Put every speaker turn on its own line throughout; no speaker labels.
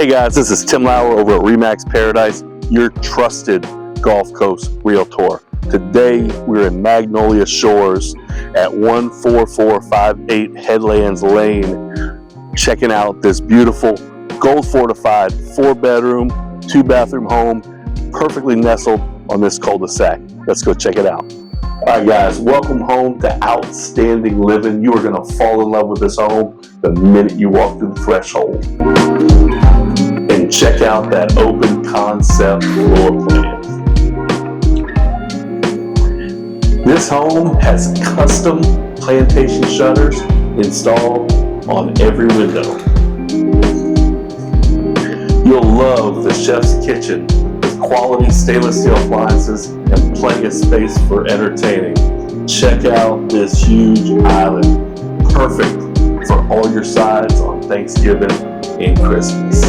Hey guys, this is Tim Lauer over at RE/MAX Paradise, your trusted Gulf Coast realtor. Today we're in Magnolia Shores at 14458 Headlands Lane, checking out this beautiful gold fortified 4-bedroom, 2-bathroom home, perfectly nestled on this cul-de-sac. Let's go check it out. All right guys, welcome home to outstanding living. You are going to fall in love with this home the minute you walk through the threshold. And check out that open concept floor plan. This home has custom Plantation shutters installed on every window. You'll love the chef's kitchen with quality stainless steel appliances and plenty of space for entertaining. Check out this huge island, perfect for all your sides on Thanksgiving and Christmas.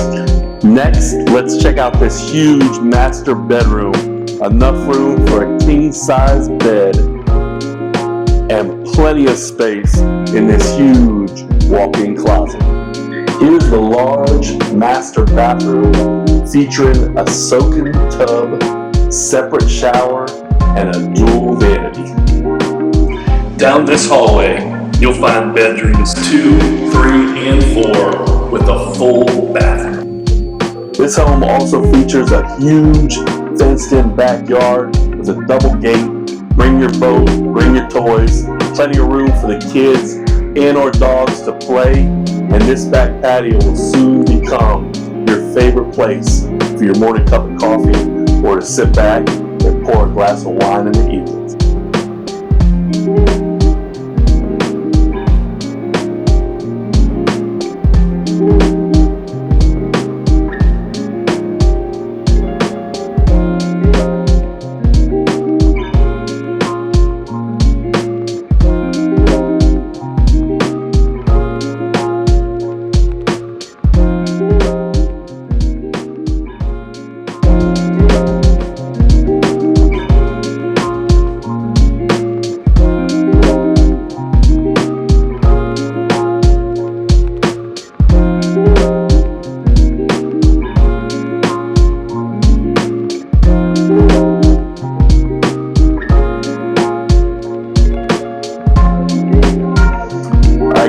Next, let's check out this huge master bedroom. Enough room for a king-size bed and plenty of space in this huge walk-in closet. Here's the large master bathroom featuring a soaking tub, separate shower, and a dual vanity. Down this hallway, you'll find bedrooms 2, 3, and 4 with a full bathroom. This home also features a huge fenced-in backyard with a double gate. Bring your boat, bring your toys, plenty of room for the kids and or dogs to play, and this back patio will soon become your favorite place for your morning cup of coffee or to sit back and pour a glass of wine in the evenings.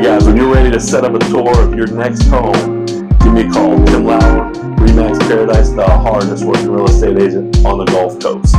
Guys, when you're ready to set up a tour of your next home, give me a call. Tim Lauer, RE/MAX Paradise, the hardest working real estate agent on the Gulf Coast.